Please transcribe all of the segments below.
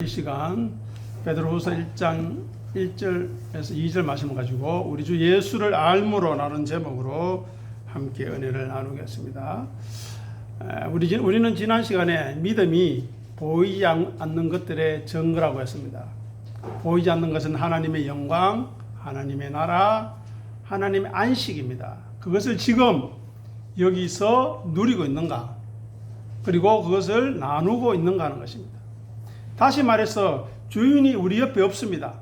이 시간 베드로후서 1장 1절에서 2절 말씀을 가지고 우리 주 예수를 알므로 라는 제목으로 함께 은혜를 나누겠습니다. 우리는 지난 시간에 믿음이 보이지 않는 것들의 증거라고 했습니다. 보이지 않는 것은 하나님의 영광, 하나님의 나라, 하나님의 안식입니다. 그것을 지금 여기서 누리고 있는가, 그리고 그것을 나누고 있는가 하는 것입니다. 다시 말해서 주인이 우리 옆에 없습니다.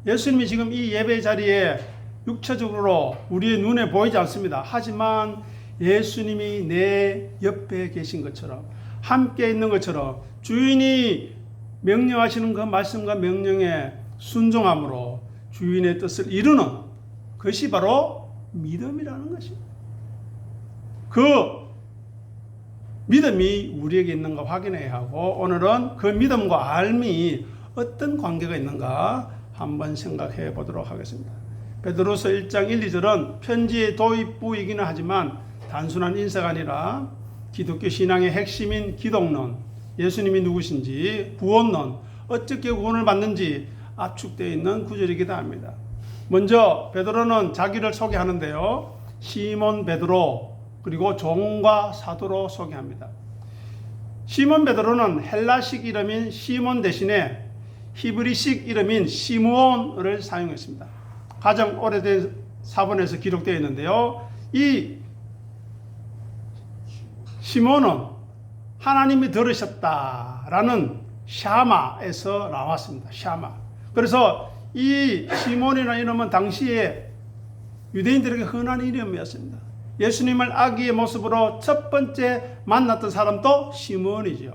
예수님이 지금 이 예배 자리에 육체적으로 우리의 눈에 보이지 않습니다. 하지만 예수님이 내 옆에 계신 것처럼, 함께 있는 것처럼 주인이 명령하시는 그 말씀과 명령에 순종함으로 주인의 뜻을 이루는 것이 바로 믿음이라는 것입니다. 그 믿음이 우리에게 있는가 확인해야 하고, 오늘은 그 믿음과 알미 어떤 관계가 있는가 한번 생각해 보도록 하겠습니다. 베드로서 1장 1, 2절은 편지의 도입부이기는 하지만 단순한 인사가 아니라 기독교 신앙의 핵심인 기독론, 예수님이 누구신지, 구원론, 어떻게 구원을 받는지 압축되어 있는 구절이기도 합니다. 먼저 베드로는 자기를 소개하는데요, 시몬 베드로, 그리고 종과 사도로 소개합니다. 시몬 베드로는 헬라식 이름인 시몬 대신에 히브리식 이름인 시므온을 사용했습니다. 가장 오래된 사본에서 기록되어 있는데요, 이 시몬은 하나님이 들으셨다라는 샤마에서 나왔습니다. 샤마. 그래서 이 시몬이라는 이름은 당시에 유대인들에게 흔한 이름이었습니다. 예수님을 아기의 모습으로 첫 번째 만났던 사람도 시몬이죠.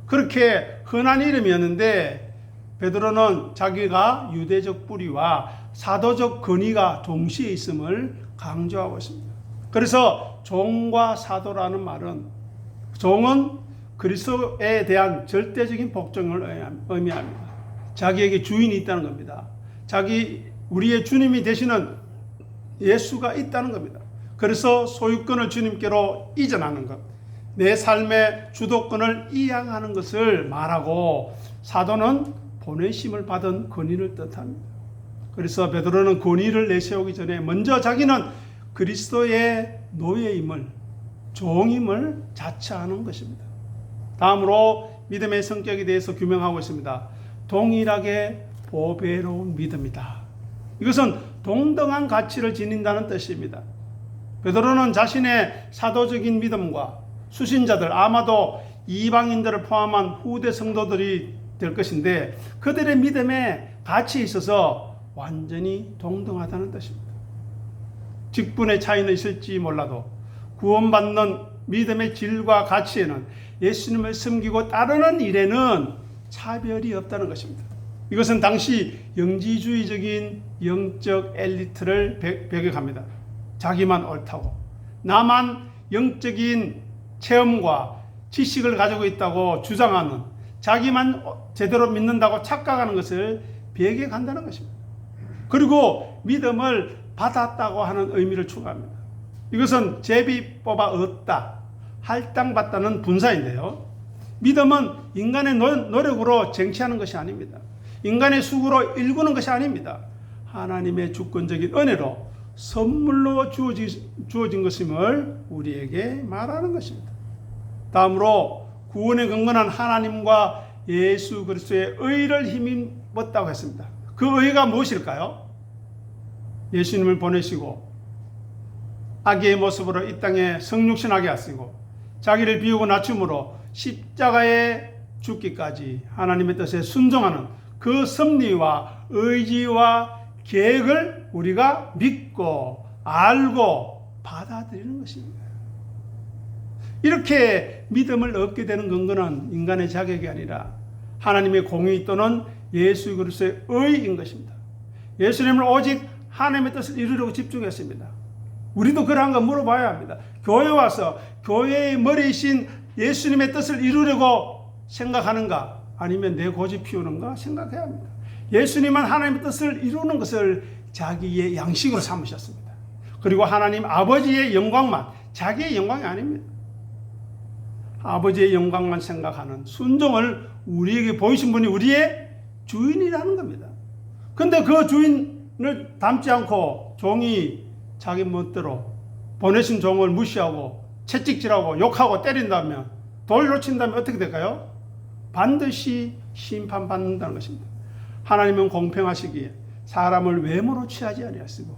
그렇게 흔한 이름이었는데 베드로는 자기가 유대적 뿌리와 사도적 근위가 동시에 있음을 강조하고 있습니다. 그래서 종과 사도라는 말은, 종은 그리스도에 대한 절대적인 복종을 의미합니다. 자기에게 주인이 있다는 겁니다. 우리의 주님이 되시는 예수가 있다는 겁니다. 그래서 소유권을 주님께로 이전하는 것, 내 삶의 주도권을 이양하는 것을 말하고, 사도는 보내심을 받은 권위를 뜻합니다. 그래서 베드로는 권위를 내세우기 전에 먼저 자기는 그리스도의 노예임을, 종임을 자처하는 것입니다. 다음으로 믿음의 성격에 대해서 규명하고 있습니다. 동일하게 보배로운 믿음이다. 이것은 동등한 가치를 지닌다는 뜻입니다. 베드로는 자신의 사도적인 믿음과 수신자들, 아마도 이방인들을 포함한 후대 성도들이 될 것인데, 그들의 믿음에 가치에 있어서 완전히 동등하다는 뜻입니다. 직분의 차이는 있을지 몰라도 구원받는 믿음의 질과 가치에는, 예수님을 섬기고 따르는 일에는 차별이 없다는 것입니다. 이것은 당시 영지주의적인 영적 엘리트를 배격합니다. 자기만 옳다고, 나만 영적인 체험과 지식을 가지고 있다고 주장하는, 자기만 제대로 믿는다고 착각하는 것을 배격한다는 것입니다. 그리고 믿음을 받았다고 하는 의미를 추가합니다. 이것은 제비 뽑아 얻다, 할당받다는 분사인데요, 믿음은 인간의 노력으로 쟁취하는 것이 아닙니다. 인간의 수고로 일구는 것이 아닙니다. 하나님의 주권적인 은혜로 선물로 주어진 것임을 우리에게 말하는 것입니다. 다음으로 구원에 근거한 하나님과 예수 그리스도의 의를 힘입었다고 했습니다. 그 의가 무엇일까요? 예수님을 보내시고 아기의 모습으로 이 땅에 성육신하게 하시고 자기를 비우고 낮춤으로 십자가에 죽기까지 하나님의 뜻에 순종하는 그 섭리와 의지와 계획을 우리가 믿고 알고 받아들이는 것입니다. 이렇게 믿음을 얻게 되는 근거는 인간의 자격이 아니라 하나님의 공의 또는 예수 그리스도의 의인 것입니다. 예수님을 오직 하나님의 뜻을 이루려고 집중했습니다. 우리도 그러한 거 물어봐야 합니다. 교회 와서 교회의 머리이신 예수님의 뜻을 이루려고 생각하는가, 아니면 내 고집 피우는가 생각해야 합니다. 예수님은 하나님의 뜻을 이루는 것을 자기의 양식으로 삼으셨습니다. 그리고 하나님 아버지의 영광만, 자기의 영광이 아닙니다. 아버지의 영광만 생각하는 순종을 우리에게 보이신 분이 우리의 주인이라는 겁니다. 근데 그 주인을 닮지 않고 종이 자기 멋대로 보내신 종을 무시하고 채찍질하고 욕하고 때린다면, 돌로 친다면 어떻게 될까요? 반드시 심판받는다는 것입니다. 하나님은 공평하시기에 사람을 외모로 취하지 아니하시고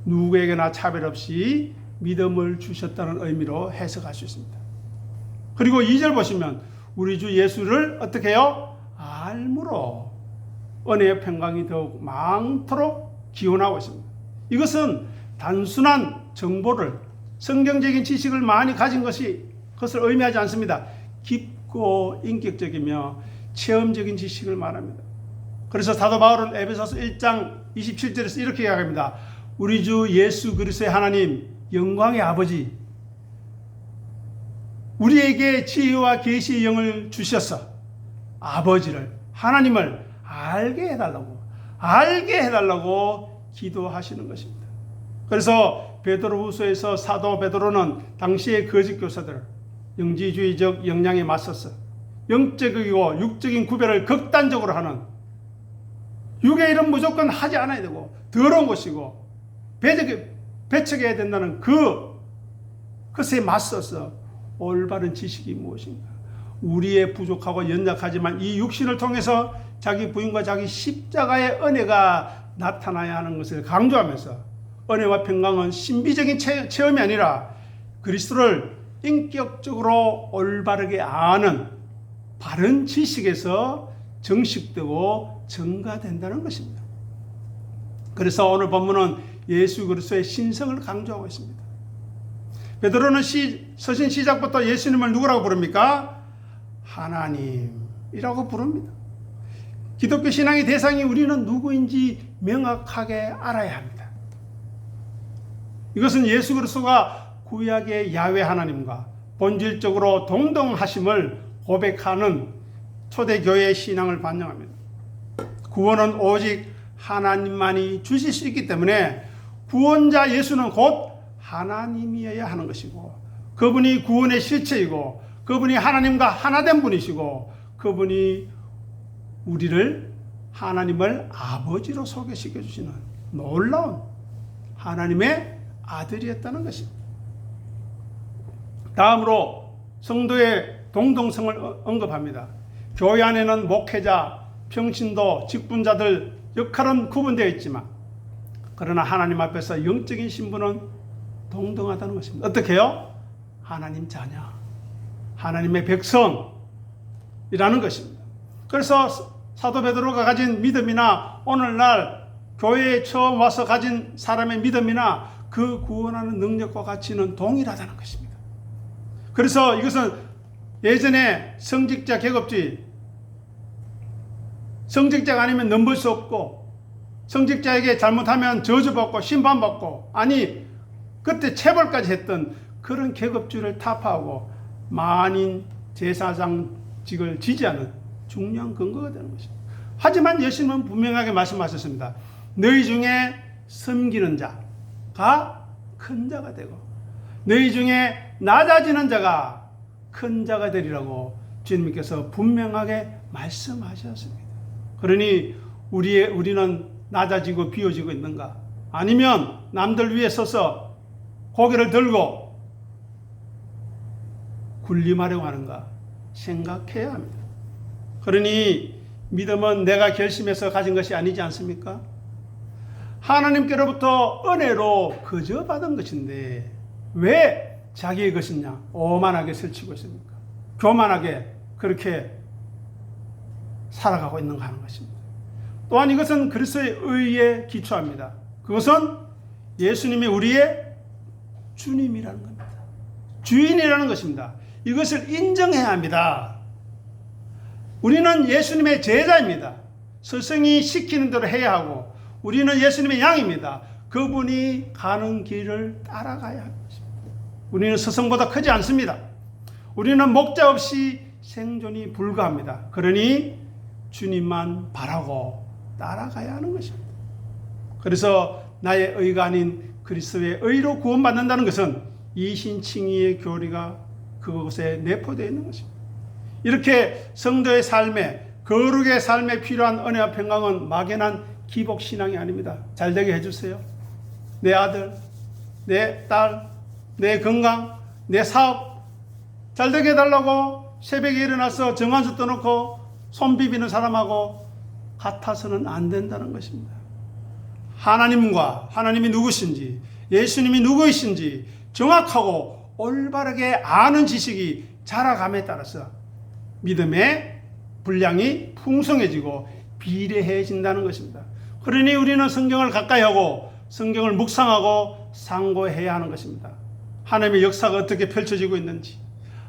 누구에게나 차별 없이 믿음을 주셨다는 의미로 해석할 수 있습니다. 그리고 2절 보시면 우리 주 예수를 어떻게 해요? 알므로 은혜의 평강이 더욱 많도록 기원하고 있습니다. 이것은 단순한 정보를, 성경적인 지식을 많이 가진 것을 의미하지 않습니다. 깊고 인격적이며 체험적인 지식을 말합니다. 그래서 사도 바울은 에베소서 1장 27절에서 이렇게 이야기합니다. 우리 주 예수 그리스도의 하나님, 영광의 아버지, 우리에게 지혜와 계시의 영을 주셔서 아버지를, 하나님을 알게 해달라고 기도하시는 것입니다. 그래서 베드로후서에서 사도 베드로는 당시의 거짓 교사들, 영지주의적 역량에 맞서서 영적이고 육적인 구별을 극단적으로 하는, 육의 일은 무조건 하지 않아야 되고 더러운 것이고 배척해야 된다는 그것에 맞서서 올바른 지식이 무엇인가, 우리의 부족하고 연약하지만 이 육신을 통해서 자기 부인과 자기 십자가의 은혜가 나타나야 하는 것을 강조하면서, 은혜와 평강은 신비적인 체험이 아니라 그리스도를 인격적으로 올바르게 아는 바른 지식에서 정식되고 증가된다는 것입니다. 그래서 오늘 본문은 예수 그리스도의 신성을 강조하고 있습니다. 베드로는 서신 시작부터 예수님을 누구라고 부릅니까? 하나님이라고 부릅니다. 기독교 신앙의 대상이 우리는 누구인지 명확하게 알아야 합니다. 이것은 예수 그리스도가 구약의 야훼 하나님과 본질적으로 동등하심을 고백하는 초대교회의 신앙을 반영합니다. 구원은 오직 하나님만이 주실 수 있기 때문에 구원자 예수는 곧 하나님이어야 하는 것이고, 그분이 구원의 실체이고, 그분이 하나님과 하나된 분이시고, 그분이 우리를, 하나님을 아버지로 소개시켜 주시는 놀라운 하나님의 아들이었다는 것입니다. 다음으로 성도의 동등성을 언급합니다. 교회 안에는 목회자, 평신도, 직분자들 역할은 구분되어 있지만, 그러나 하나님 앞에서 영적인 신분은 동등하다는 것입니다. 어떻게 해요? 하나님 자녀, 하나님의 백성이라는 것입니다. 그래서 사도 베드로가 가진 믿음이나 오늘날 교회에 처음 와서 가진 사람의 믿음이나 그 구원하는 능력과 가치는 동일하다는 것입니다. 그래서 이것은 예전에 성직자 계급주의, 성직자가 아니면 넘볼 수 없고, 성직자에게 잘못하면 저주받고 심판받고, 아니 그때 체벌까지 했던 그런 계급주의를 타파하고 만인 제사장직을 지지하는 중요한 근거가 되는 것입니다. 하지만 예수님은 분명하게 말씀하셨습니다. 너희 중에 섬기는 자가 큰 자가 되고 너희 중에 낮아지는 자가 큰 자가 되리라고 주님께서 분명하게 말씀하셨습니다. 그러니 우리는 낮아지고 비워지고 있는가? 아니면 남들 위에 서서 고개를 들고 군림하려고 하는가 생각해야 합니다. 그러니 믿음은 내가 결심해서 가진 것이 아니지 않습니까? 하나님께로부터 은혜로 거저 받은 것인데 왜 자기의 것이냐 오만하게 설치고 있습니까? 교만하게 그렇게 살아가고 있는가 하는 것입니다. 또한 이것은 그리스도의 의에 기초합니다. 그것은 예수님이 우리의 주님이라는 겁니다. 주인이라는 것입니다. 이것을 인정해야 합니다. 우리는 예수님의 제자입니다. 스승이 시키는 대로 해야 하고 우리는 예수님의 양입니다. 그분이 가는 길을 따라가야 합니다. 우리는 스승보다 크지 않습니다. 우리는 목자 없이 생존이 불가합니다. 그러니 주님만 바라고 따라가야 하는 것입니다. 그래서 나의 의가 아닌 그리스도의 의로 구원받는다는 것은 이신칭의의 교리가 그곳에 내포되어 있는 것입니다. 이렇게 성도의 삶에, 거룩의 삶에 필요한 은혜와 평강은 막연한 기복신앙이 아닙니다. 잘되게 해주세요. 내 아들, 내 딸, 내 건강, 내 사업 잘되게 해달라고 새벽에 일어나서 정한수 떠놓고 손 비비는 사람하고 같아서는 안 된다는 것입니다. 하나님과 하나님이 누구신지, 예수님이 누구이신지 정확하고 올바르게 아는 지식이 자라감에 따라서 믿음의 분량이 풍성해지고 비례해진다는 것입니다. 그러니 우리는 성경을 가까이 하고 성경을 묵상하고 상고해야 하는 것입니다. 하나님의 역사가 어떻게 펼쳐지고 있는지,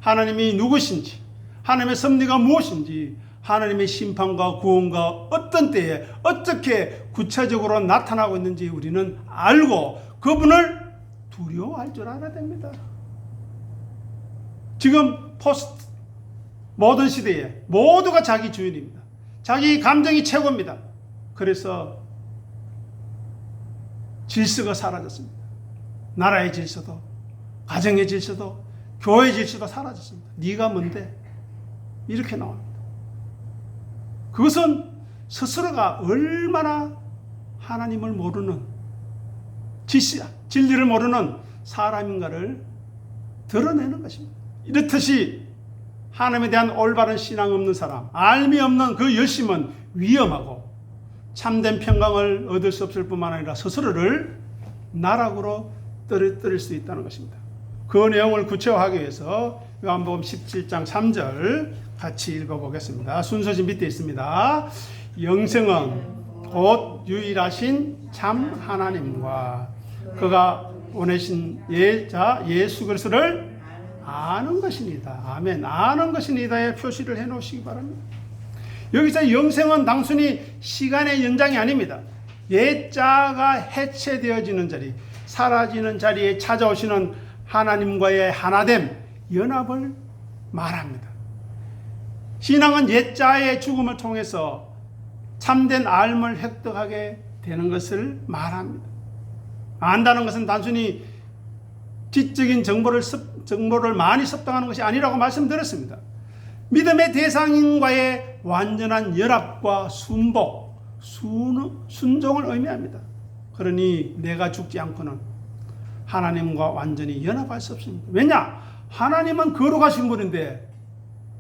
하나님이 누구신지, 하나님의 섭리가 무엇인지, 하나님의 심판과 구원과 어떤 때에 어떻게 구체적으로 나타나고 있는지 우리는 알고 그분을 두려워할 줄 알아야 됩니다. 지금 포스트 모든 시대에 모두가 자기 주인입니다. 자기 감정이 최고입니다. 그래서 질서가 사라졌습니다. 나라의 질서도, 가정의 질서도, 교회의 질서도 사라졌습니다. 네가 뭔데? 이렇게 나옵니다. 그것은 스스로가 얼마나 하나님을 모르는, 진리를 모르는 사람인가를 드러내는 것입니다. 이렇듯이 하나님에 대한 올바른 신앙 없는 사람, 알미 없는 그 열심은 위험하고 참된 평강을 얻을 수 없을 뿐만 아니라 스스로를 나락으로 떨어뜨릴 수 있다는 것입니다. 그 내용을 구체화하기 위해서 요한복음 17장 3절 같이 읽어보겠습니다. 순서지 밑에 있습니다. 영생은 곧 유일하신 참 하나님과 그가 보내신 자 예수 그리스도를 아는 것이니다. 아멘. 아는 것이니다에 표시를 해놓으시기 바랍니다. 여기서 영생은 단순히 시간의 연장이 아닙니다. 옛자가 해체되어지는 자리, 사라지는 자리에 찾아오시는 하나님과의 하나됨, 연합을 말합니다. 신앙은 옛자의 죽음을 통해서 참된 알을 획득하게 되는 것을 말합니다. 안다는 것은 단순히 지적인 정보를 많이 습득하는 것이 아니라고 말씀드렸습니다. 믿음의 대상인과의 완전한 연합과 순복, 순종을 의미합니다. 그러니 내가 죽지 않고는 하나님과 완전히 연합할 수 없습니다. 왜냐? 하나님은 거룩하신 분인데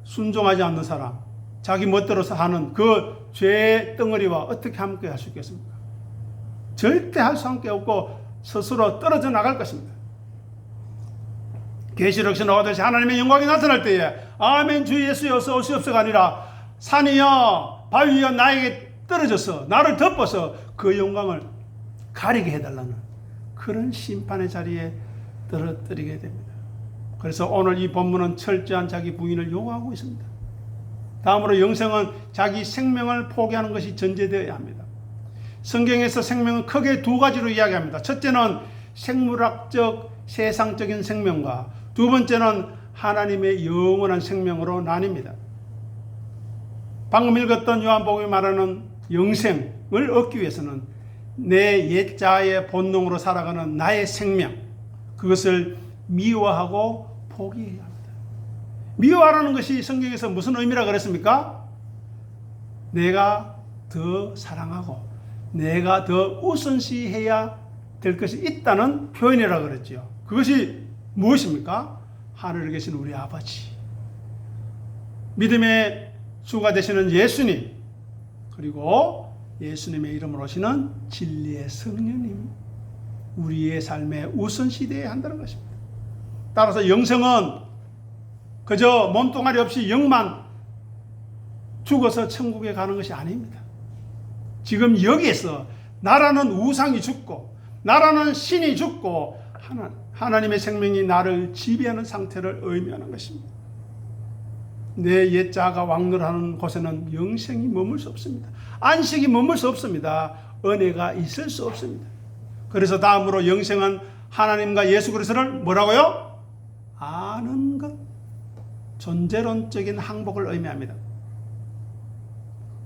순종하지 않는 사람, 자기 멋대로서 하는 그 죄의 덩어리와 어떻게 함께 할 수 있겠습니까? 절대 할 수 없고 스스로 떨어져 나갈 것입니다. 계시록에서 나오듯이 하나님의 영광이 나타날 때에 아멘 주 예수여 어서 오시옵소가 아니라 산이여 바위여 나에게 떨어져서 나를 덮어서 그 영광을 가리게 해달라는 그런 심판의 자리에 떨어뜨리게 됩니다. 그래서 오늘 이 본문은 철저한 자기 부인을 요구하고 있습니다. 다음으로 영생은 자기 생명을 포기하는 것이 전제되어야 합니다. 성경에서 생명은 크게 두 가지로 이야기합니다. 첫째는 생물학적 세상적인 생명과 두 번째는 하나님의 영원한 생명으로 나뉩니다. 방금 읽었던 요한복음이 말하는 영생을 얻기 위해서는 내 옛자의 본능으로 살아가는 나의 생명, 그것을 미워하고 포기해야 합니다. 미워하라는 것이 성경에서 무슨 의미라 그랬습니까? 내가 더 사랑하고 내가 더 우선시해야 될 것이 있다는 표현이라 그랬죠. 그것이 무엇입니까? 하늘에 계신 우리 아버지, 믿음의 주가 되시는 예수님, 그리고 예수님의 이름으로 오시는 진리의 성령님, 우리의 삶에 우선시되어야 한다는 것입니다. 따라서 영생은 그저 몸뚱아리 없이 영만 죽어서 천국에 가는 것이 아닙니다. 지금 여기에서 나라는 우상이 죽고 나라는 신이 죽고 하나님의 생명이 나를 지배하는 상태를 의미하는 것입니다. 내 옛자가 왕노하는 곳에는 영생이 머물 수 없습니다. 안식이 머물 수 없습니다. 은혜가 있을 수 없습니다. 그래서 다음으로 영생은 하나님과 예수 그리스도를 뭐라고요? 아는 것, 존재론적인 항복을 의미합니다.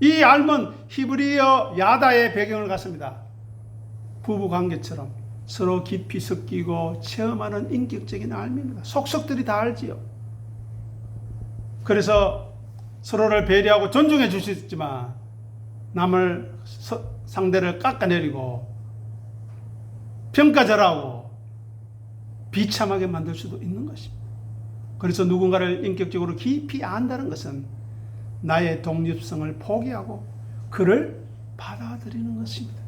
이 알은 히브리어 야다의 배경을 갖습니다. 부부관계처럼 서로 깊이 섞이고 체험하는 인격적인 알입니다. 속속들이 다 알지요. 그래서 서로를 배려하고 존중해 줄 수 있지만 남을 상대를 깎아내리고 평가절하고 비참하게 만들 수도 있는 것입니다. 그래서 누군가를 인격적으로 깊이 안다는 것은 나의 독립성을 포기하고 그를 받아들이는 것입니다.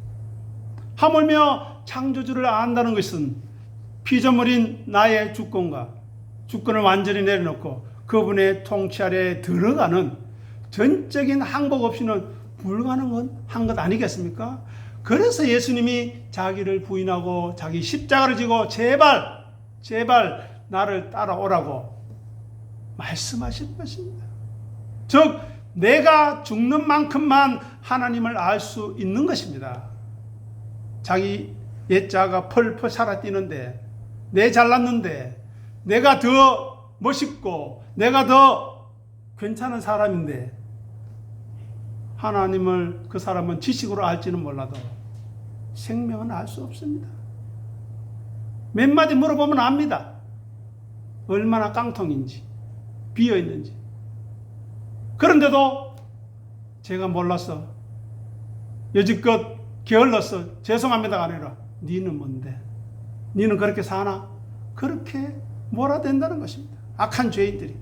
하물며 창조주를 안다는 것은 피조물인 나의 주권을 완전히 내려놓고 그분의 통치 아래에 들어가는 전적인 항복 없이는 불가능한 것 아니겠습니까? 그래서 예수님이 자기를 부인하고 자기 십자가를 지고 제발 나를 따라오라고 말씀하시는 것입니다. 즉 내가 죽는 만큼만 하나님을 알 수 있는 것입니다. 자기 옛자가 펄펄 살아뛰는데 내 잘났는데 내가 더 멋있고 내가 더 괜찮은 사람인데 하나님을 그 사람은 지식으로 알지는 몰라도 생명은 알 수 없습니다. 몇 마디 물어보면 압니다. 얼마나 깡통인지 비어있는지. 그런데도 제가 몰라서 여지껏 게을러서 죄송합니다가 아니라 니는 뭔데? 니는 그렇게 사나? 그렇게 몰아댄다는 것입니다. 악한 죄인들이.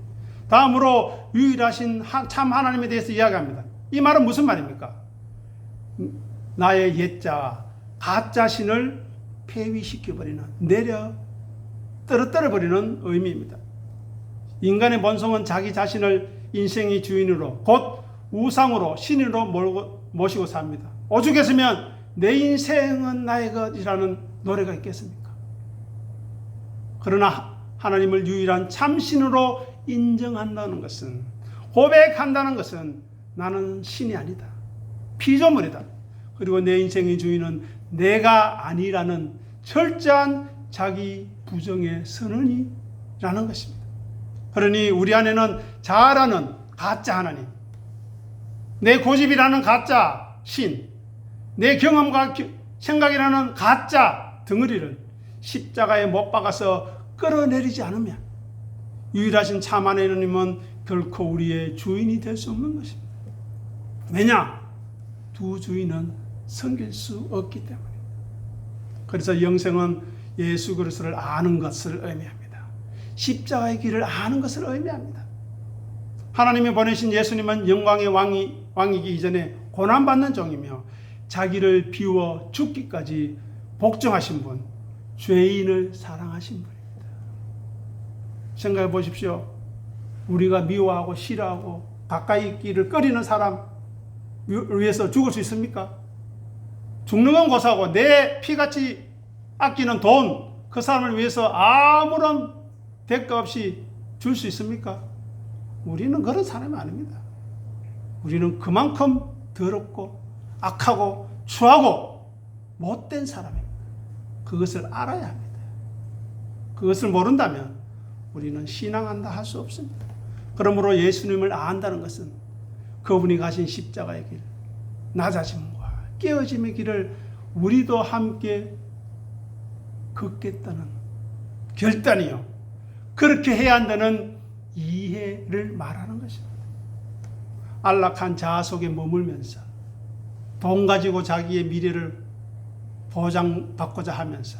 다음으로 유일하신 참 하나님에 대해서 이야기합니다. 이 말은 무슨 말입니까? 나의 옛자와 가짜신을 폐위시켜버리는, 떨어뜨려버리는 의미입니다. 인간의 본성은 자기 자신을 인생의 주인으로 곧 우상으로 신으로 모시고 삽니다. 오죽했으면 내 인생은 나의 것이라는 노래가 있겠습니까? 그러나 하나님을 유일한 참신으로 인정한다는 것은, 고백한다는 것은 나는 신이 아니다, 피조물이다, 그리고 내 인생의 주인은 내가 아니라는 철저한 자기 부정의 선언이라는 것입니다. 그러니 우리 안에는 자아라는 가짜 하나님, 내 고집이라는 가짜 신, 내 경험과 생각이라는 가짜 덩어리를 십자가에 못 박아서 끌어내리지 않으면 유일하신 참 하나님은 결코 우리의 주인이 될 수 없는 것입니다. 왜냐? 두 주인은 섬길 수 없기 때문입니다. 그래서 영생은 예수 그리스도를 아는 것을 의미합니다. 십자가의 길을 아는 것을 의미합니다. 하나님이 보내신 예수님은 영광의 왕이기 이전에 고난받는 종이며 자기를 비워 죽기까지 복종하신 분, 죄인을 사랑하신 분입니다. 생각해 보십시오. 우리가 미워하고 싫어하고 가까이 있기를 꺼리는 사람 위해서 죽을 수 있습니까? 죽는 건 고사하고 내 피같이 아끼는 돈, 그 사람을 위해서 아무런 대가 없이 줄 수 있습니까? 우리는 그런 사람이 아닙니다. 우리는 그만큼 더럽고 악하고 추하고 못된 사람입니다. 그것을 알아야 합니다. 그것을 모른다면 우리는 신앙한다 할 수 없습니다. 그러므로 예수님을 안다는 것은 그분이 가신 십자가의 길, 낮아짐과 깨어짐의 길을 우리도 함께 걷겠다는 결단이요, 그렇게 해야 한다는 이해를 말하는 것입니다. 안락한 자아 속에 머물면서 돈 가지고 자기의 미래를 보장받고자 하면서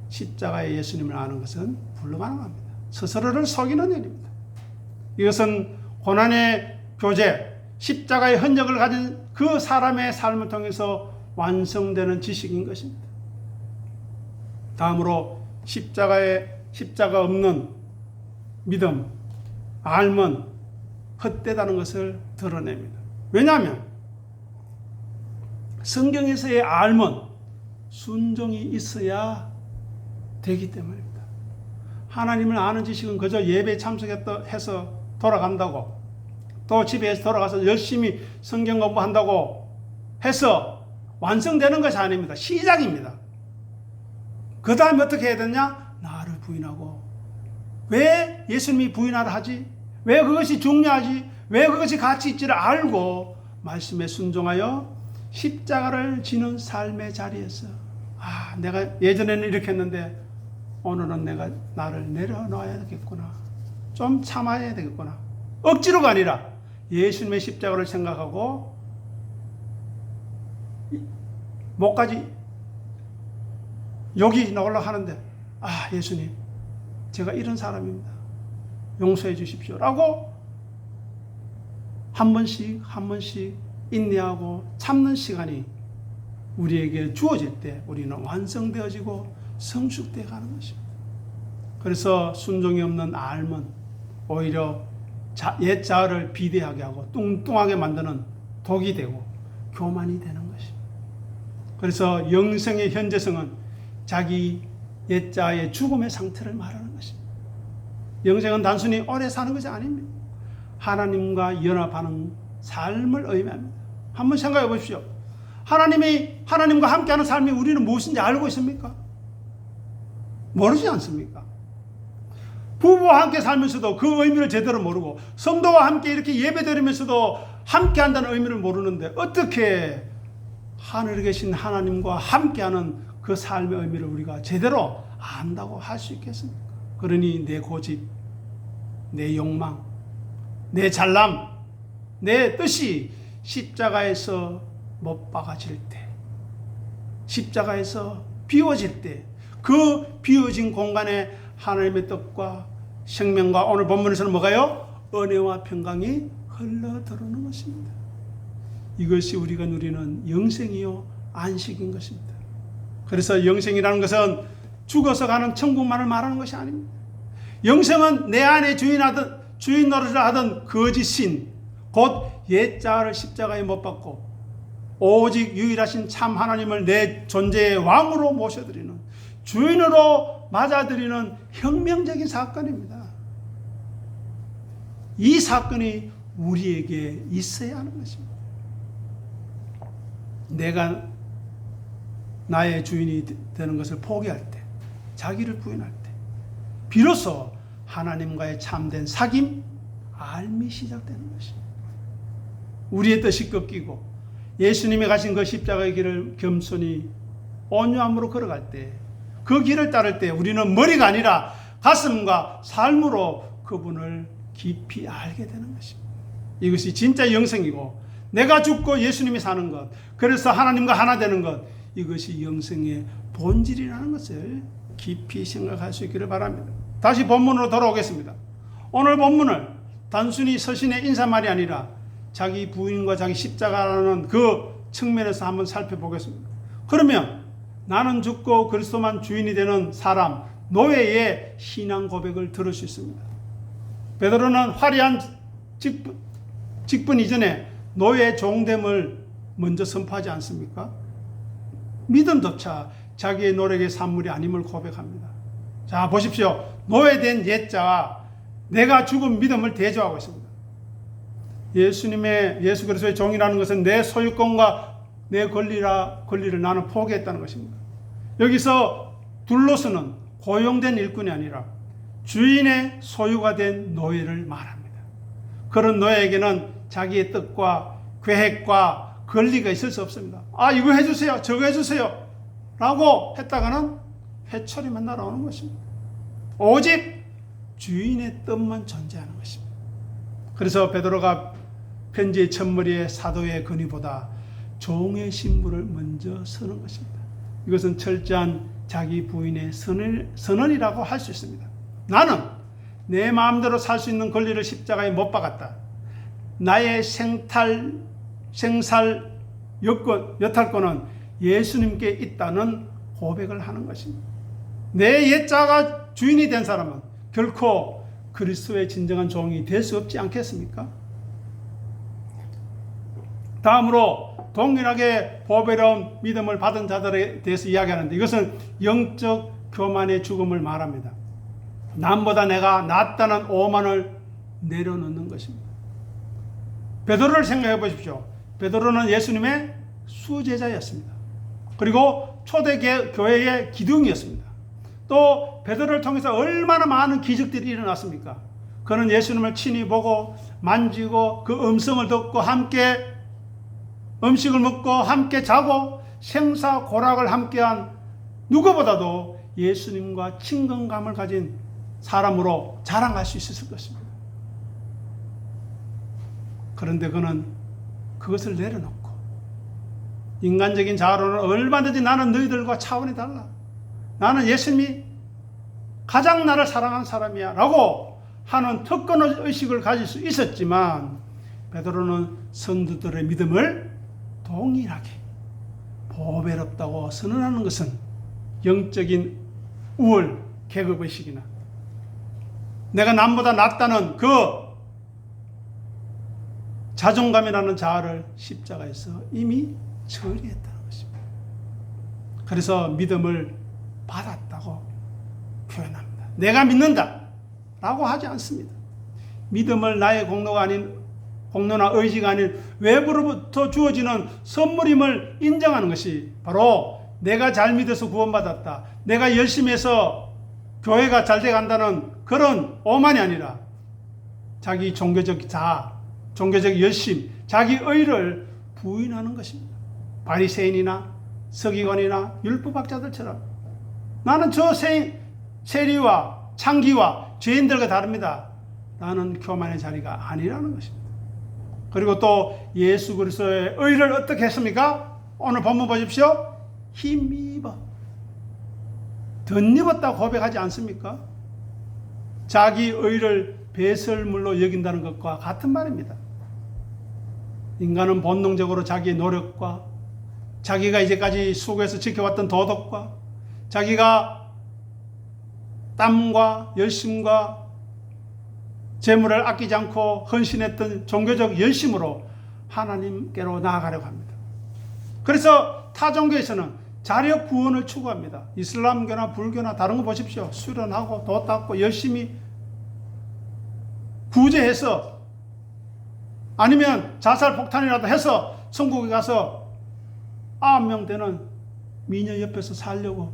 십자가의 예수님을 아는 것은 불가능합니다. 스스로를 속이는 일입니다. 이것은 고난의 교제, 십자가의 흔적을 가진 그 사람의 삶을 통해서 완성되는 지식인 것입니다. 다음으로 십자가 없는 믿음, 알면 헛되다는 것을 드러냅니다. 왜냐하면 성경에서의 알면 순종이 있어야 되기 때문입니다. 하나님을 아는 지식은 그저 예배에 참석해서 돌아간다고, 또 집에서 돌아가서 열심히 성경 공부한다고 해서 완성되는 것이 아닙니다. 시작입니다. 그 다음에 어떻게 해야 되냐? 나를 부인하고. 왜 예수님이 부인하라 하지? 왜 그것이 중요하지? 왜 그것이 가치 있지를 알고 말씀에 순종하여 십자가를 지는 삶의 자리에서, 내가 예전에는 이렇게 했는데 오늘은 내가 나를 내려놔야 되겠구나, 좀 참아야 되겠구나, 억지로가 아니라 예수님의 십자가를 생각하고 목까지 욕이 나오려고 하는데, 아, 예수님, 제가 이런 사람입니다. 용서해 주십시오. 라고 한 번씩 인내하고 참는 시간이 우리에게 주어질 때 우리는 완성되어지고 성숙되어 가는 것입니다. 그래서 순종이 없는 삶은 오히려 옛 자아를 비대하게 하고 뚱뚱하게 만드는 독이 되고 교만이 되는 것입니다. 그래서 영생의 현재성은 자기 옛 자아의 죽음의 상태를 말하는 것입니다. 영생은 단순히 오래 사는 것이 아닙니다. 하나님과 연합하는 삶을 의미합니다. 한번 생각해 보십시오. 하나님과 함께하는 삶이 우리는 무엇인지 알고 있습니까? 모르지 않습니까? 부부와 함께 살면서도 그 의미를 제대로 모르고, 성도와 함께 이렇게 예배드리면서도 함께한다는 의미를 모르는데 어떻게 하늘에 계신 하나님과 함께하는 그 삶의 의미를 우리가 제대로 안다고 할 수 있겠습니까? 그러니 내 고집, 내 욕망, 내 잘남, 내 뜻이 십자가에서 못 박아질 때, 십자가에서 비워질 때, 그 비워진 공간에 하나님의 뜻과 생명과, 오늘 본문에서는 뭐가요? 은혜와 평강이 흘러들어오는 것입니다. 이것이 우리가 누리는 영생이요 안식인 것입니다. 그래서 영생이라는 것은 죽어서 가는 천국만을 말하는 것이 아닙니다. 영생은 내 안에 주인 노릇을 하던 거짓 신, 곧 옛자아를 십자가에 못 박고 오직 유일하신 참 하나님을 내 존재의 왕으로 모셔드리는, 주인으로 맞아들이는 혁명적인 사건입니다. 이 사건이 우리에게 있어야 하는 것입니다. 내가 나의 주인이 되는 것을 포기할 때, 자기를 부인할 때, 비로소 하나님과의 참된 사귐, 알미 시작되는 것입니다. 우리의 뜻이 꺾이고 예수님이 가신 그 십자가의 길을 겸손히 온유함으로 걸어갈 때, 그 길을 따를 때 우리는 머리가 아니라 가슴과 삶으로 그분을 깊이 알게 되는 것입니다. 이것이 진짜 영생이고, 내가 죽고 예수님이 사는 것, 그래서 하나님과 하나 되는 것, 이것이 영생의 본질이라는 것을 깊이 생각할 수 있기를 바랍니다. 다시 본문으로 돌아오겠습니다. 오늘 본문을 단순히 서신의 인사말이 아니라 자기 부인과 자기 십자가라는 그 측면에서 한번 살펴보겠습니다. 그러면 나는 죽고 그리스도만 주인이 되는 사람, 노예의 신앙 고백을 들을 수 있습니다. 베드로는 화려한 직분 이전에 노예의 종됨을 먼저 선포하지 않습니까? 믿음조차 자기의 노력의 산물이 아님을 고백합니다. 자, 보십시오. 노예된 옛자와 내가 죽은 믿음을 대조하고 있습니다. 예수 그리스도의 종이라는 것은 내 소유권과 내 권리를 나는 포기했다는 것입니다. 여기서 둘로서는 고용된 일꾼이 아니라 주인의 소유가 된 노예를 말합니다. 그런 노예에게는 자기의 뜻과 계획과 권리가 있을 수 없습니다. 아, 이거 해주세요, 저거 해주세요 라고 했다가는 회초리만 날아오는 것입니다. 오직 주인의 뜻만 존재하는 것입니다. 그래서 베드로가 편지의 첫머리에 사도의 권위보다 종의 신분을 먼저 서는 것입니다. 이것은 철저한 자기 부인의 선언이라고 할 수 있습니다. 나는 내 마음대로 살 수 있는 권리를 십자가에 못 박았다. 나의 생살 여탈권은 예수님께 있다는 고백을 하는 것입니다. 내 옛자가 주인이 된 사람은 결코 그리스도의 진정한 종이 될 수 없지 않겠습니까? 다음으로 동일하게 보배로운 믿음을 받은 자들에 대해서 이야기하는데, 이것은 영적 교만의 죽음을 말합니다. 남보다 내가 낫다는 오만을 내려놓는 것입니다. 베드로를 생각해 보십시오. 베드로는 예수님의 수제자였습니다. 그리고 초대교회의 기둥이었습니다. 또 베드로를 통해서 얼마나 많은 기적들이 일어났습니까? 그는 예수님을 친히 보고 만지고 그 음성을 듣고 함께 음식을 먹고 함께 자고 생사고락을 함께한 누구보다도 예수님과 친근감을 가진 사람으로 자랑할 수 있었을 것입니다. 그런데 그는 그것을 내려놓고 인간적인 자아로는 얼마든지 나는 너희들과 차원이 달라. 나는 예수님이 가장 나를 사랑한 사람이야 라고 하는 특권의식을 가질 수 있었지만 베드로는 선두들의 믿음을 동일하게 보배롭다고 선언하는 것은 영적인 우월, 계급의식이나 내가 남보다 낫다는 그 자존감이라는 자아를 십자가에서 이미 처리했다는 것입니다. 그래서 믿음을 받았다고 표현합니다. 내가 믿는다 라고 하지 않습니다. 믿음을 나의 공로가 아닌, 공로나 의지가 아닌 외부로부터 주어지는 선물임을 인정하는 것이 바로 내가 잘 믿어서 구원받았다, 내가 열심히 해서 교회가 잘 돼간다는 그런 오만이 아니라 자기 종교적 자아, 종교적 열심, 자기 의를 부인하는 것입니다. 바리새인이나 서기관이나 율법학자들처럼 나는 저 세리와 창기와 죄인들과 다릅니다. 나는 교만의 자리가 아니라는 것입니다. 그리고 또 예수 그리스도의 의를 어떻게 했습니까? 오늘 본문 보십시오. 힘입어 덧입었다고 고백하지 않습니까? 자기 의를 배설물로 여긴다는 것과 같은 말입니다. 인간은 본능적으로 자기의 노력과 자기가 이제까지 수고해서 지켜왔던 도덕과 자기가 땀과 열심과 재물을 아끼지 않고 헌신했던 종교적 열심으로 하나님께로 나아가려고 합니다. 그래서 타 종교에서는 자력 구원을 추구합니다. 이슬람교나 불교나 다른 거 보십시오. 수련하고 도 닦고 열심히 구제해서 아니면 자살 폭탄이라도 해서 천국에 가서 9명 되는 미녀 옆에서 살려고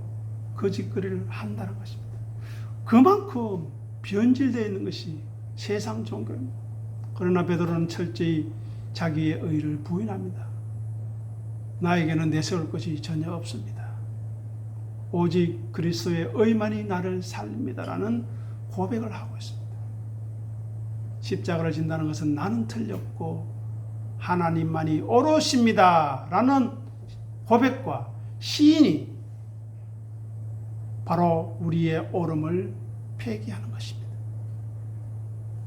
거짓거리를 한다는 것입니다. 그만큼 변질되어 있는 것이 세상 종교입니다. 그러나 베드로는 철저히 자기의 의를 부인합니다. 나에게는 내세울 것이 전혀 없습니다. 오직 그리스도의 의만이 나를 살립니다라는 고백을 하고 있습니다. 십자가를 진다는 것은 나는 틀렸고 하나님만이 옳으십니다 라는 고백과 시인이 바로 우리의 옳음을 폐기하는 것입니다.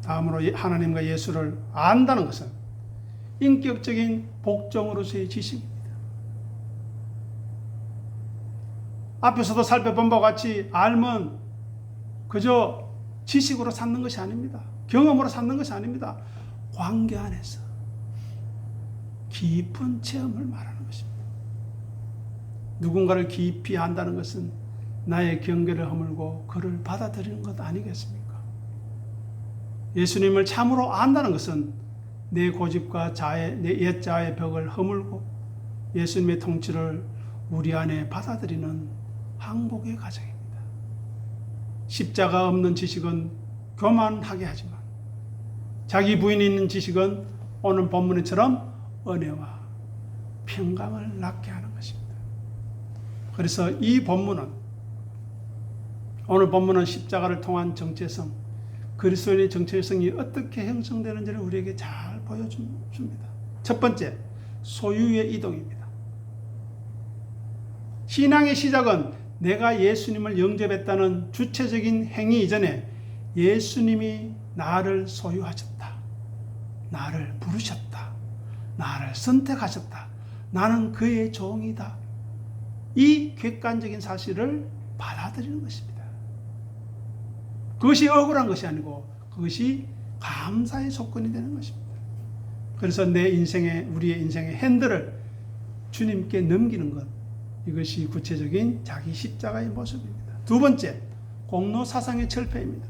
다음으로 하나님과 예수를 안다는 것은 인격적인 복종으로서의 지식입니다. 앞에서도 살펴본 바와 같이 알면 그저 지식으로 삼는 것이 아닙니다. 경험으로 삼는 것이 아닙니다. 관계 안에서 깊은 체험을 말하는 것입니다. 누군가를 깊이 안다는 것은 나의 경계를 허물고 그를 받아들이는 것 아니겠습니까? 예수님을 참으로 안다는 것은 내 고집과 내 옛자아의 벽을 허물고 예수님의 통치를 우리 안에 받아들이는 항복의 과정입니다. 십자가 없는 지식은 교만하게 하지만 자기 부인이 있는 지식은 오늘 본문처럼 은혜와 평강을 낳게 하는 것입니다. 그래서 이 본문은 오늘 본문은 십자가를 통한 정체성, 그리스도인의 정체성이 어떻게 형성되는지를 우리에게 잘 보여줍니다. 첫 번째, 소유의 이동입니다. 신앙의 시작은 내가 예수님을 영접했다는 주체적인 행위 이전에 예수님이 나를 소유하셨다, 나를 부르셨다, 나를 선택하셨다, 나는 그의 종이다, 이 객관적인 사실을 받아들이는 것입니다. 그것이 억울한 것이 아니고 그것이 감사의 조건이 되는 것입니다. 그래서 우리의 인생의 핸들을 주님께 넘기는 것, 이것이 구체적인 자기 십자가의 모습입니다. 두 번째, 공로 사상의 철폐입니다.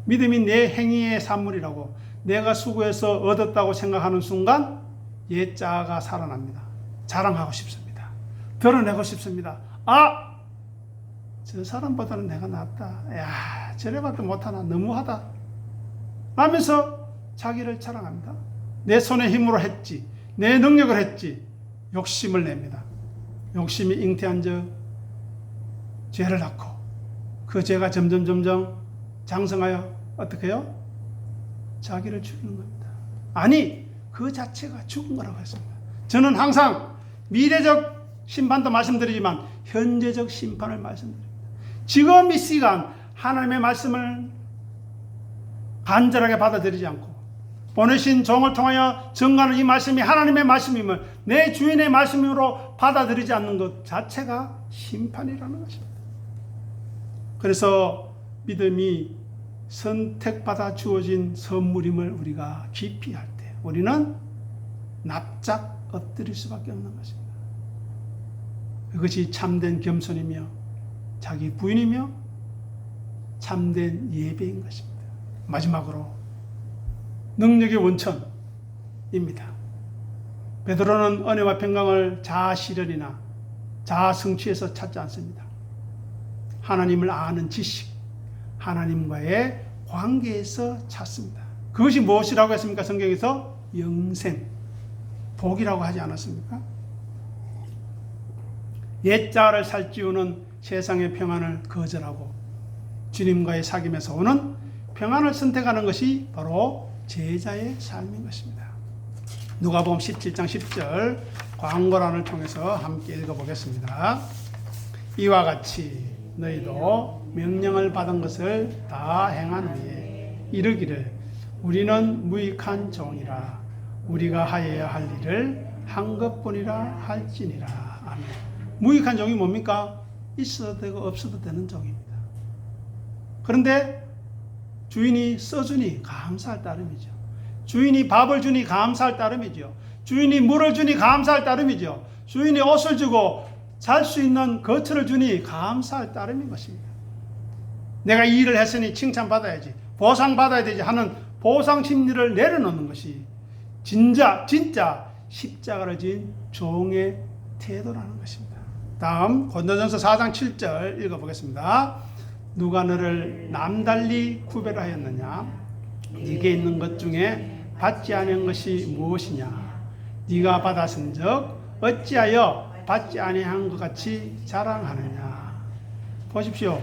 믿음이 내 행위의 산물이라고 내가 수고해서 얻었다고 생각하는 순간 옛자아가 살아납니다. 자랑하고 싶습니다. 드러내고 싶습니다. 저 사람보다는 내가 낫다. 야, 저래밖에 못하나, 너무하다 하면서 자기를 자랑합니다. 내 손의 힘으로 했지, 내 능력을 했지, 욕심을 냅니다. 욕심이 잉태한 적 죄를 낳고 그 죄가 점점 장성하여 어떻게 해요? 자기를 죽이는 겁니다. 아니, 그 자체가 죽은 거라고 했습니다. 저는 항상 미래적 심판도 말씀드리지만 현재적 심판을 말씀드립니다. 지금 이 시간 하나님의 말씀을 간절하게 받아들이지 않고 보내신 종을 통하여 전가하는 이 말씀이 하나님의 말씀임을 내 주인의 말씀으로 받아들이지 않는 것 자체가 심판이라는 것입니다. 그래서 믿음이 선택받아 주어진 선물임을 우리가 깊이 할 때 우리는 납작 엎드릴 수밖에 없는 것입니다. 그것이 참된 겸손이며 자기 부인이며 참된 예배인 것입니다. 마지막으로 능력의 원천입니다. 베드로는 은혜와 평강을 자아 실현이나 자아 성취에서 찾지 않습니다. 하나님을 아는 지식, 하나님과의 관계에서 찾습니다. 그것이 무엇이라고 했습니까? 성경에서 영생, 복이라고 하지 않았습니까? 옛자아를 살찌우는 세상의 평안을 거절하고 주님과의 사귐에서 오는 평안을 선택하는 것이 바로 제자의 삶인 것입니다. 누가복음 17장 10절 광고란을 통해서 함께 읽어보겠습니다. 이와 같이 너희도 명령을 받은 것을 다 행한 후에 이르기를 우리는 무익한 종이라 우리가 하여야 할 일을 한 것뿐이라 할지니라. 아멘. 무익한 종이 뭡니까? 있어도 되고 없어도 되는 종입니다. 그런데 주인이 써주니 감사할 따름이죠. 주인이 밥을 주니 감사할 따름이죠. 주인이 물을 주니 감사할 따름이죠. 주인이 옷을 주고 살 수 있는 거처를 주니 감사할 따름인 것입니다. 내가 이 일을 했으니 칭찬받아야지, 보상받아야 되지 하는 보상 심리를 내려놓는 것이 진짜 십자가를 진 종의 태도라는 것입니다. 다음 고린도전서 4장 7절 읽어보겠습니다. 누가 너를 남달리 구별하였느냐? 네게 있는 것 중에 받지 않은 것이 무엇이냐? 네가 받았은즉 어찌하여 받지 아니한 것 같이 자랑하느냐? 보십시오.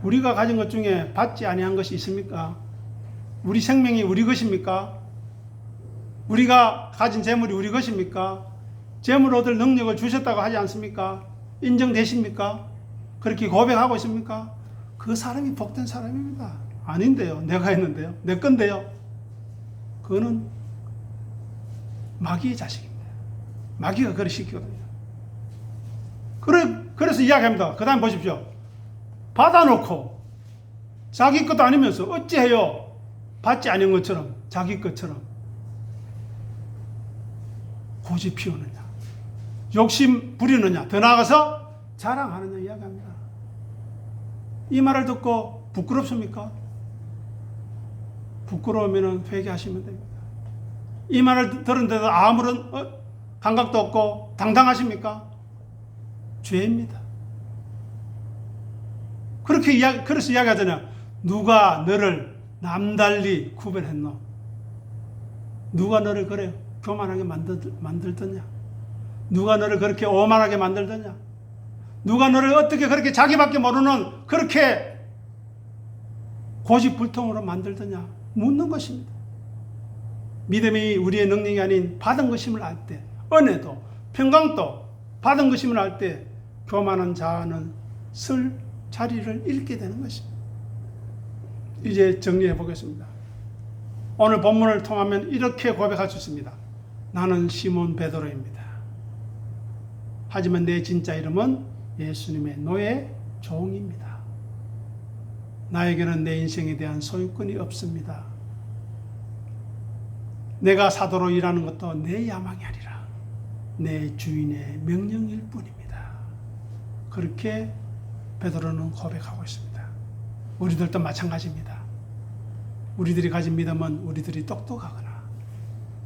우리가 가진 것 중에 받지 아니한 것이 있습니까? 우리 생명이 우리 것입니까? 우리가 가진 재물이 우리 것입니까? 재물 얻을 능력을 주셨다고 하지 않습니까? 인정되십니까? 그렇게 고백하고 있습니까? 그 사람이 복된 사람입니다. 아닌데요. 내가 했는데요. 내 건데요. 그거는 마귀의 자식입니다. 마귀가 그를 시키거든요. 그래서 이야기합니다. 그 다음 보십시오. 받아놓고 자기 것도 아니면서 어찌해요? 받지 않은 것처럼 자기 것처럼 고집 피우느냐, 욕심 부리느냐, 더 나아가서 자랑하느냐 이야기합니다. 이 말을 듣고 부끄럽습니까? 부끄러우면 회개하시면 됩니다. 이 말을 들은데도 아무런 감각도 없고 당당하십니까? 죄입니다. 그래서 이야기하잖아요. 누가 너를 남달리 구별했노? 누가 너를 그래 교만하게 만들더냐? 누가 너를 그렇게 오만하게 만들더냐? 누가 너를 어떻게 그렇게 자기밖에 모르는 그렇게 고집불통으로 만들더냐? 묻는 것입니다. 믿음이 우리의 능력이 아닌 받은 것임을 알 때, 은혜도 평강도 받은 것임을 알 때 교만한 자아는 쓸 자리를 잃게 되는 것입니다. 이제 정리해 보겠습니다. 오늘 본문을 통하면 이렇게 고백할 수 있습니다. 나는 시몬 베드로입니다. 하지만 내 진짜 이름은 예수님의 노예 종입니다. 나에게는 내 인생에 대한 소유권이 없습니다. 내가 사도로 일하는 것도 내 야망이 아니라 내 주인의 명령일 뿐입니다. 그렇게 베드로는 고백하고 있습니다. 우리들도 마찬가지입니다. 우리들이 가진 믿음은 우리들이 똑똑하거나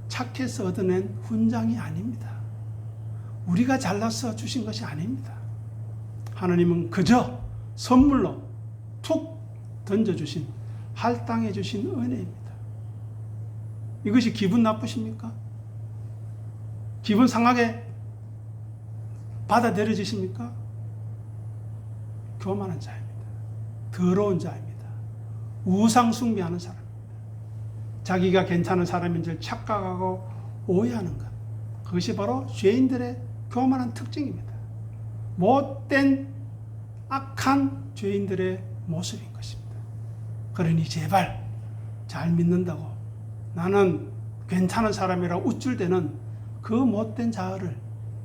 착해서 얻어낸 훈장이 아닙니다. 우리가 잘나서 주신 것이 아닙니다. 하나님은 그저 선물로 툭 던져주신, 할당해 주신 은혜입니다. 이것이 기분 나쁘십니까? 기분 상하게 받아들여지십니까? 교만한 자입니다. 더러운 자입니다. 우상 숭배하는 사람입니다. 자기가 괜찮은 사람인 줄 착각하고 오해하는 것. 그것이 바로 죄인들의 교만한 특징입니다. 못된 악한 죄인들의 모습인 것입니다. 그러니 제발 잘 믿는다고 나는 괜찮은 사람이라 우쭐대는 그 못된 자아를,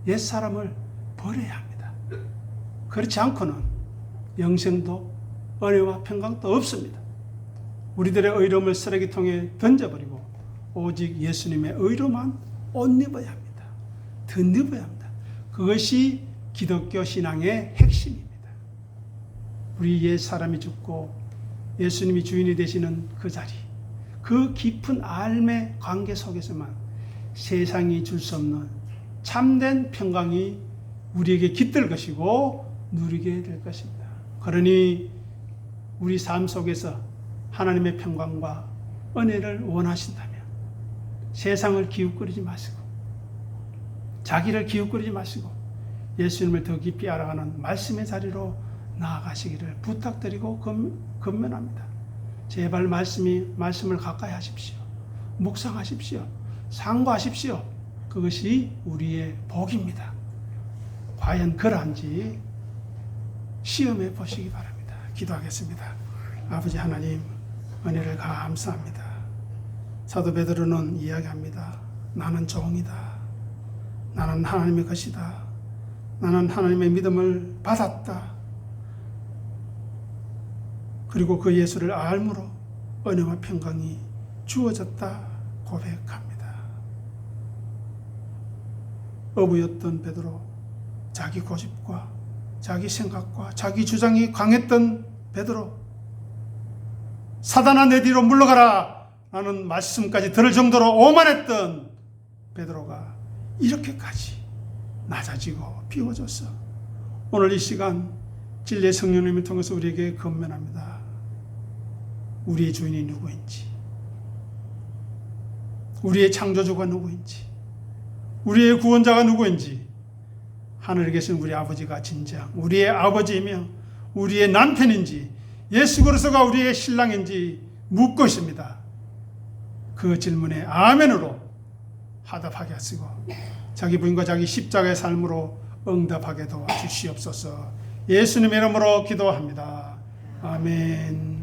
옛사람을 버려야 합니다. 그렇지 않고는 영생도 은혜와 평강도 없습니다. 우리들의 의로움을 쓰레기통에 던져버리고 오직 예수님의 의로움만 옷 입어야 합니다. 더 입어야 합니다. 그것이 기독교 신앙의 핵심입니다. 우리 옛사람이 죽고 예수님이 주인이 되시는 그 자리, 그 깊은 알매 관계 속에서만 세상이 줄 수 없는 참된 평강이 우리에게 깃들 것이고 누리게 될 것입니다. 그러니 우리 삶 속에서 하나님의 평강과 은혜를 원하신다면 세상을 기웃거리지 마시고 자기를 기웃거리지 마시고 예수님을 더 깊이 알아가는 말씀의 자리로 나아가시기를 부탁드리고 권면합니다. 제발 말씀을 가까이 하십시오. 묵상하십시오. 상고하십시오. 그것이 우리의 복입니다. 과연 그러한지 시험해 보시기 바랍니다. 기도하겠습니다. 아버지 하나님, 은혜를 감사합니다. 사도 베드로는 이야기합니다. 나는 종이다. 나는 하나님의 것이다. 나는 하나님의 믿음을 받았다. 그리고 그 예수를 알므로 은혜와 평강이 주어졌다 고백합니다. 어부였던 베드로, 자기 고집과 자기 생각과 자기 주장이 강했던 베드로, 사단아 내 뒤로 물러가라 라는 말씀까지 들을 정도로 오만했던 베드로가 이렇게까지 낮아지고 비워졌어. 오늘 이 시간 진리의 성령님을 통해서 우리에게 권면합니다. 우리의 주인이 누구인지, 우리의 창조주가 누구인지, 우리의 구원자가 누구인지, 하늘에 계신 우리 아버지가 진정 우리의 아버지이며 우리의 남편인지 예수 그리스도가 우리의 신랑인지 묻고 있습니다. 그 질문에 아멘으로 화답하게 하시고 자기 부인과 자기 십자가의 삶으로 응답하게 도와주시옵소서. 예수님의 이름으로 기도합니다. 아멘.